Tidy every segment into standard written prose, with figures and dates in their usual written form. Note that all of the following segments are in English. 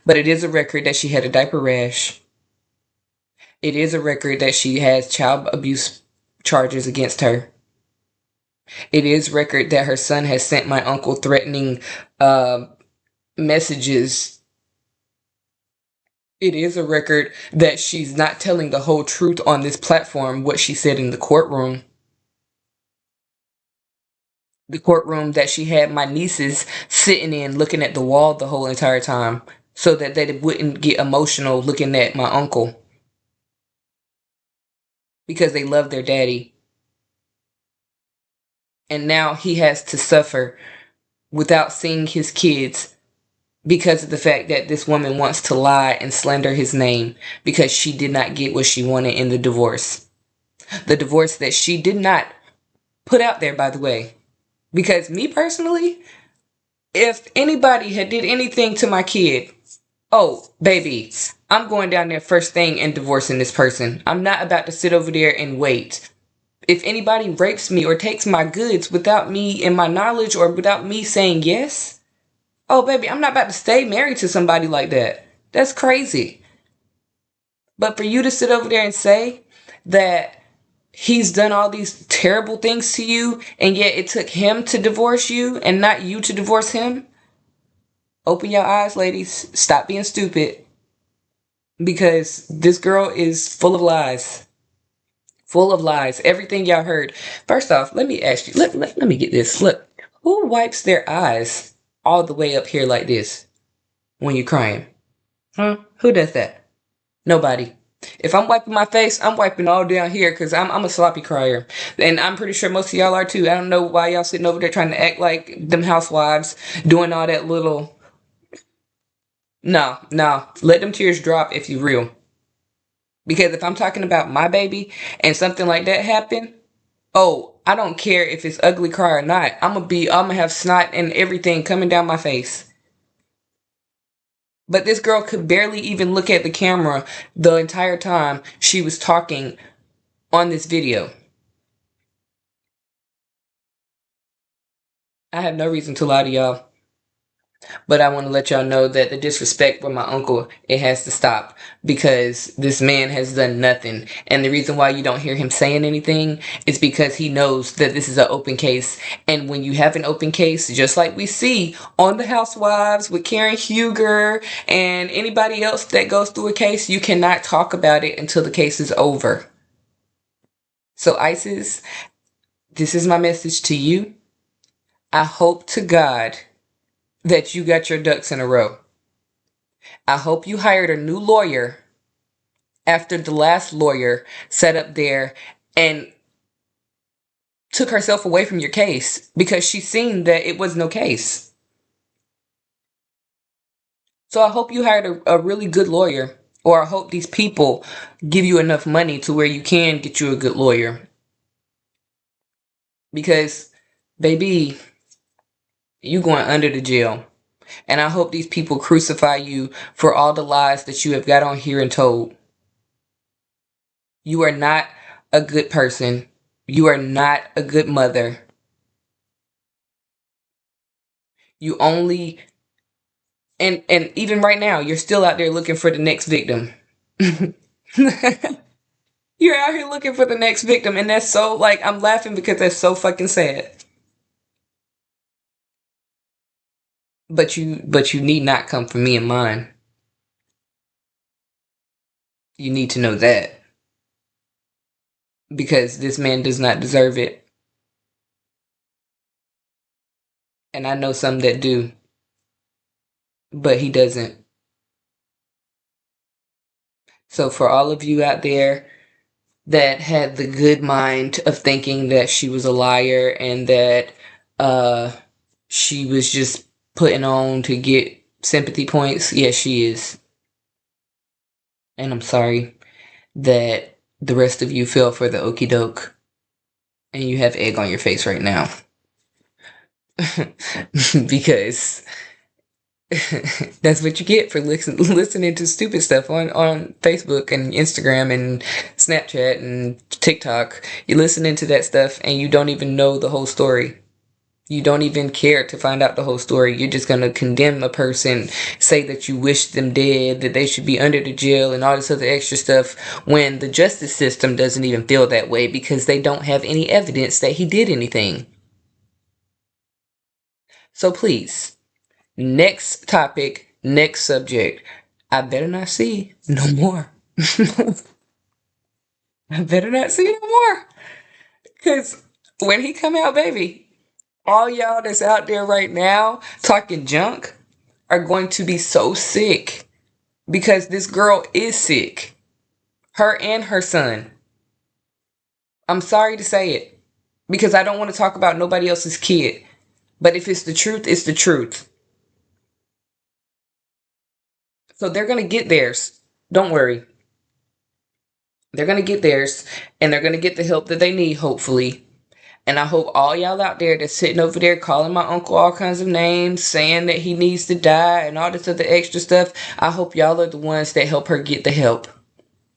but it is a record that she had a diaper rash. It is a record that she has child abuse charges against her. It is record that her son has sent my uncle threatening uh, messages. It is a record that she's not telling the whole truth on this platform, what she said in the courtroom. The courtroom that she had my nieces sitting in looking at the wall the whole entire time so that they wouldn't get emotional looking at my uncle because they love their daddy. And now he has to suffer without seeing his kids because of the fact that this woman wants to lie and slander his name because she did not get what she wanted in the divorce. The divorce that she did not put out there, by the way. Because me personally, if anybody had did anything to my kid, oh, baby, I'm going down there first thing and divorcing this person. I'm not about to sit over there and wait. If anybody rapes me or takes my goods without me and my knowledge or without me saying yes, oh, baby, I'm not about to stay married to somebody like that. That's crazy. But for you to sit over there and say that he's done all these terrible things to you, and yet it took him to divorce you and not you to divorce him. Open your eyes, ladies. Stop being stupid. Because this girl is full of lies. Full of lies. Everything y'all heard. First off, let me ask you. Let me get this. Look, who wipes their eyes all the way up here like this when you're crying? Huh? Who does that? Nobody. If I'm wiping my face, I'm wiping all down here because I'm a sloppy crier. And I'm pretty sure most of y'all are too. I don't know why y'all sitting over there trying to act like them housewives doing all that little... No, no. Let them tears drop if you real. Because if I'm talking about my baby and something like that happen, oh, I don't care if it's ugly cry or not. I'm gonna have snot and everything coming down my face. But this girl could barely even look at the camera the entire time she was talking on this video. I have no reason to lie to y'all. But I want to let y'all know that the disrespect with my uncle, it has to stop. Because this man has done nothing. And the reason why you don't hear him saying anything is because he knows that this is an open case. And when you have an open case, just like we see on The Housewives with Karen Huger and anybody else that goes through a case, you cannot talk about it until the case is over. So ISIS, this is my message to you. I hope to God that you got your ducks in a row. I hope you hired a new lawyer after the last lawyer sat up there and took herself away from your case because she seen that it was no case. So I hope you hired a really good lawyer, or I hope these people give you enough money to where you can get you a good lawyer. Because, baby, you going under the jail. And I hope these people crucify you for all the lies that you have got on here and told. You are not a good person. You are not a good mother. You only... And even right now, you're still out there looking for the next victim. You're out here looking for the next victim. And that's so, like, I'm laughing because that's so fucking sad. But you need not come for me and mine. You need to know that. Because this man does not deserve it. And I know some that do. But he doesn't. So for all of you out there that had the good mind of thinking that she was a liar and that she was just putting on to get sympathy points, yes, she is. And I'm sorry that the rest of you fell for the okie doke and you have egg on your face right now. Because that's what you get for listening to stupid stuff on Facebook and Instagram and Snapchat and TikTok. You're listening to that stuff and you don't even know the whole story. You don't even care to find out the whole story. You're just going to condemn a person, say that you wish them dead, that they should be under the jail, and all this other extra stuff, when the justice system doesn't even feel that way because they don't have any evidence that he did anything. So please, next topic, next subject. I better not see no more. I better not see no more. Because when he come out, baby, all y'all that's out there right now talking junk are going to be so sick because this girl is sick. Her and her son. I'm sorry to say it because I don't want to talk about nobody else's kid. But if it's the truth, it's the truth. So they're going to get theirs. Don't worry. They're going to get theirs and they're going to get the help that they need, hopefully. And I hope all y'all out there that's sitting over there calling my uncle all kinds of names, saying that he needs to die and all this other extra stuff, I hope y'all are the ones that help her get the help.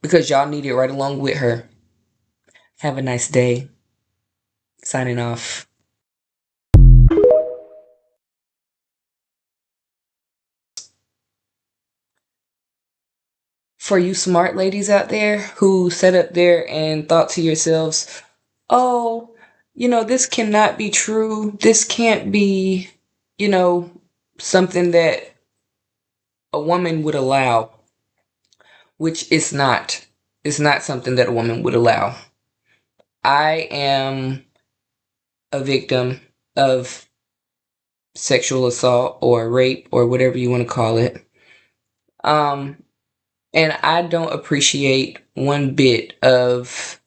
Because y'all need it right along with her. Have a nice day. Signing off. For you smart ladies out there who sat up there and thought to yourselves, oh, this cannot be true. This can't be, you know, something that a woman would allow, which it's not. It's not something that a woman would allow. I am a victim of sexual assault or rape or whatever you want to call it. And I don't appreciate one bit of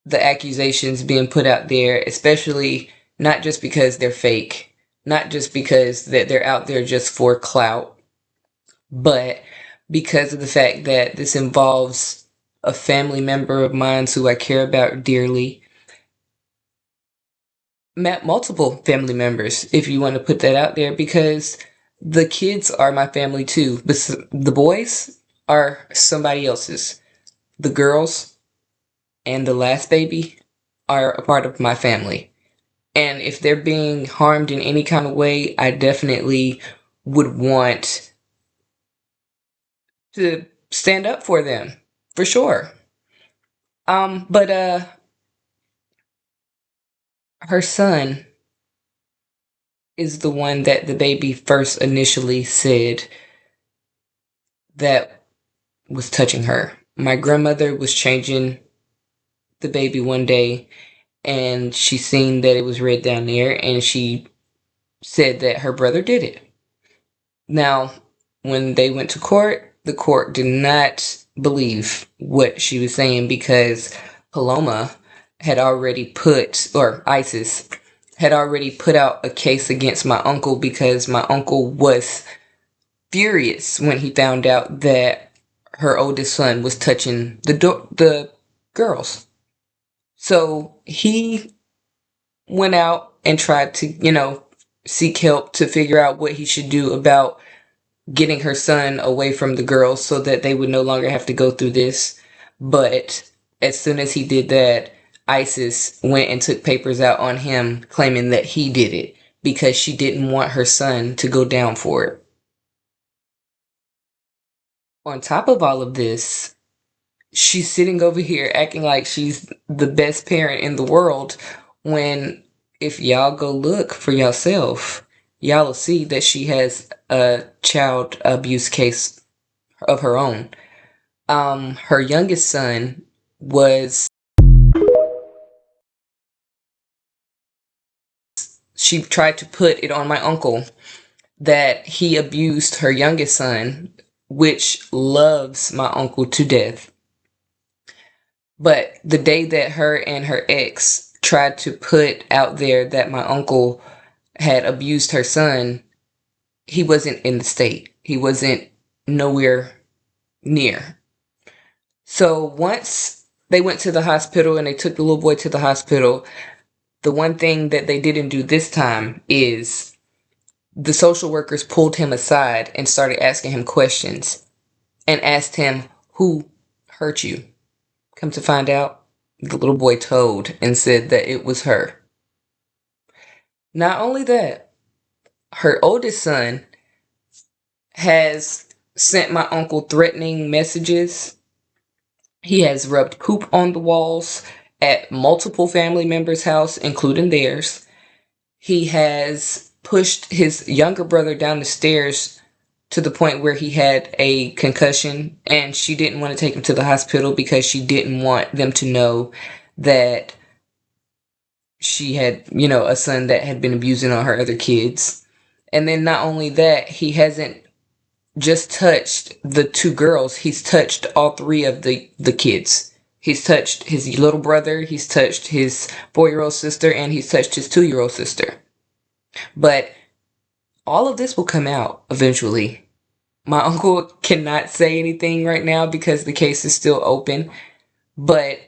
the accusations being put out there, especially not just because they're fake, not just because that they're out there just for clout, but because of the fact that this involves a family member of mine who I care about dearly. Multiple family members, if you want to put that out there, because the kids are my family too. The boys are somebody else's. The girls and the last baby are a part of my family. And if they're being harmed in any kind of way, I definitely would want to stand up for them, for sure. But her son is the one that the baby first initially said that was touching her. My grandmother was changing the baby one day and she seen that it was red down there and she said that her brother did it. Now, when they went to court, the court did not believe what she was saying because Paloma had already ISIS had already put out a case against my uncle because my uncle was furious when he found out that her oldest son was touching the girls. So he went out and tried to, seek help to figure out what he should do about getting her son away from the girls so that they would no longer have to go through this. But as soon as he did that, ISIS went and took papers out on him claiming that he did it because she didn't want her son to go down for it. On top of all of this, she's sitting over here acting like she's the best parent in the world when if y'all go look for yourself, y'all will see that she has a child abuse case of her own. Her youngest son was she tried to put it on my uncle that he abused her youngest son, which loves my uncle to death. But the day that her and her ex tried to put out there that my uncle had abused her son, he wasn't in the state. He wasn't nowhere near. So once they went to the hospital and they took the little boy to the hospital, the one thing that they didn't do this time is the social workers pulled him aside and started asking him questions and asked him, who hurt you? Come to find out, the little boy told and said that it was her. Not only that, her oldest son has sent my uncle threatening messages. He has rubbed poop on the walls at multiple family members' house, including theirs. He has pushed his younger brother down the stairs to the point where he had a concussion, and she didn't want to take him to the hospital because she didn't want them to know that she had, a son that had been abusing all her other kids. And then not only that, he hasn't just touched the two girls, he's touched all three of the kids. He's touched his little brother, he's touched his 4-year-old sister, and he's touched his 2-year-old sister. But all of this will come out eventually. My uncle cannot say anything right now because the case is still open. But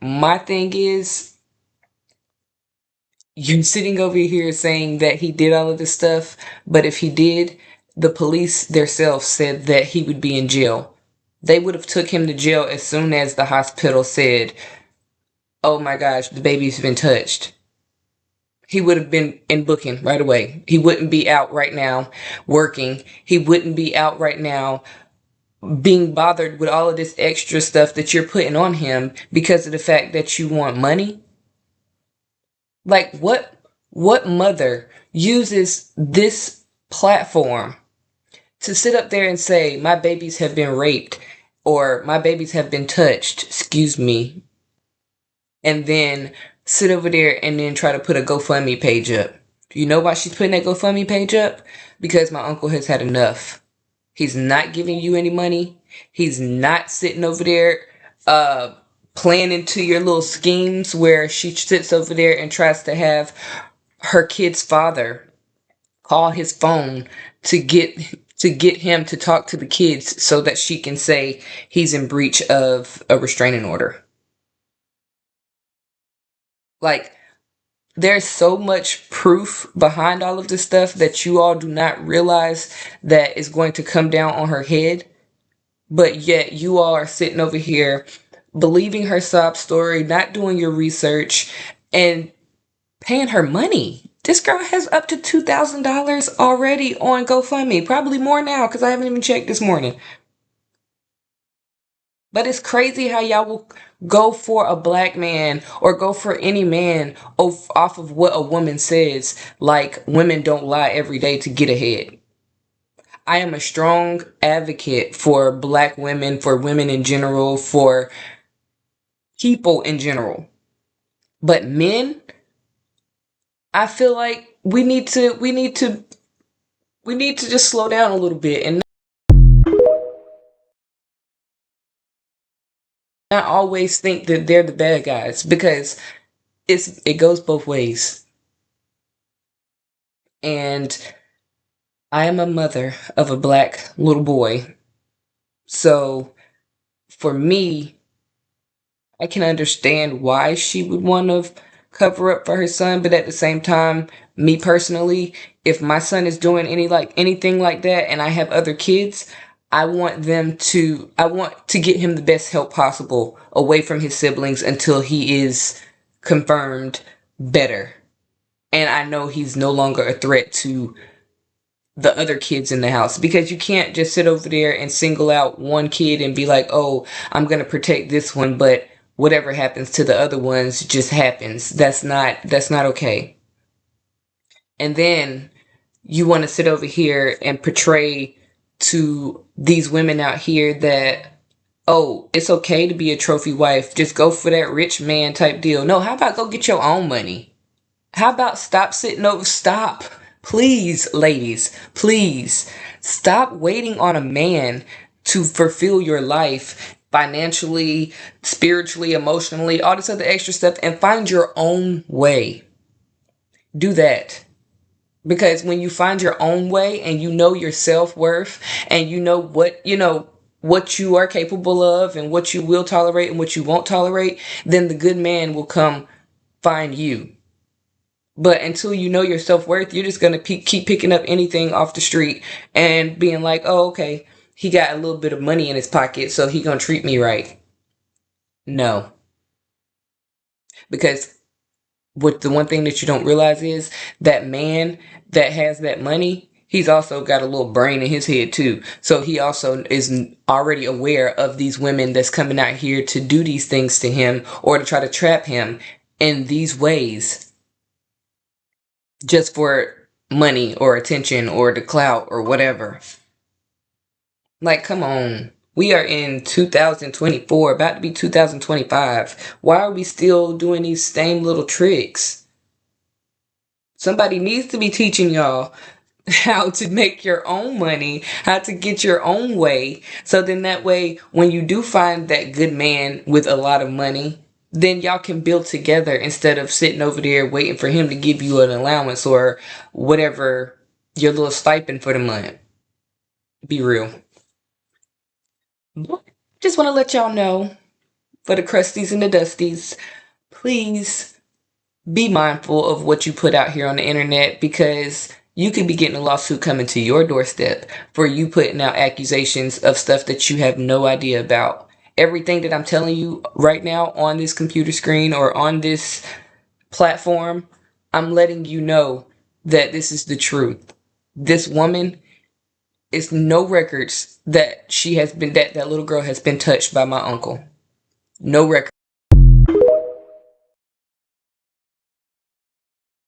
my thing is, you sitting over here saying that he did all of this stuff, but if he did, the police themselves said that he would be in jail. They would have took him to jail as soon as the hospital said, "Oh my gosh, the baby's been touched." He would have been in booking right away. He wouldn't be out right now working. He wouldn't be out right now being bothered with all of this extra stuff that you're putting on him because of the fact that you want money. Like, what mother uses this platform to sit up there and say, "My babies have been raped," or "My babies have been touched," excuse me, and then sit over there and then try to put a GoFundMe page up? You know why she's putting that GoFundMe page up? Because my uncle has had enough. He's not giving you any money. He's not sitting over there playing into your little schemes where she sits over there and tries to have her kid's father call his phone to get him to talk to the kids so that she can say he's in breach of a restraining order. Like, there's so much proof behind all of this stuff that you all do not realize that is going to come down on her head. But yet you all are sitting over here believing her sob story, not doing your research, and paying her money. This girl has up to $2,000 already on GoFundMe. Probably more now because I haven't even checked this morning. But it's crazy how y'all will go for a black man or go for any man off of what a woman says, like women don't lie every day to get ahead. I am a strong advocate for black women, for women in general, for people in general. But men, I feel like we need to just slow down a little bit and not always think that they're the bad guys, because it goes both ways. And I am a mother of a black little boy. So for me, I can understand why she would want to cover up for her son, but at the same time, me personally, if my son is doing anything like that and I have other kids, I want to get him the best help possible away from his siblings until he is confirmed better. And I know he's no longer a threat to the other kids in the house, because you can't just sit over there and single out one kid and be like, "Oh, I'm going to protect this one, but whatever happens to the other ones just happens." That's not okay. And then you want to sit over here and portray to these women out here that, "Oh, it's okay to be a trophy wife. Just go for that rich man type deal." No, how about go get your own money? How about stop. Please, ladies, please stop waiting on a man to fulfill your life financially, spiritually, emotionally, all this other extra stuff, and find your own way. Do that. Because when you find your own way and you know your self-worth and what you are capable of and what you will tolerate and what you won't tolerate, then the good man will come find you. But until you know your self-worth, you're just going to keep picking up anything off the street and being like, "Oh, okay, he got a little bit of money in his pocket, so he going to treat me right." No. Because what the one thing that you don't realize is that man that has that money, he's also got a little brain in his head too. So he also is already aware of these women that's coming out here to do these things to him or to try to trap him in these ways just for money or attention or the clout or whatever. Like, come on. We are in 2024, about to be 2025. Why are we still doing these same little tricks? Somebody needs to be teaching y'all how to make your own money, how to get your own way. So then that way, when you do find that good man with a lot of money, then y'all can build together instead of sitting over there waiting for him to give you an allowance or whatever, your little stipend for the month. Be real. Just want to let y'all know, for the crusties and the dusties, please be mindful of what you put out here on the internet, because you could be getting a lawsuit coming to your doorstep for you putting out accusations of stuff that you have no idea about. Everything that I'm telling you right now on this computer screen or on this platform, I'm letting you know that this is the truth. This woman, it's no records that she has been, that little girl has been touched by my uncle. No record.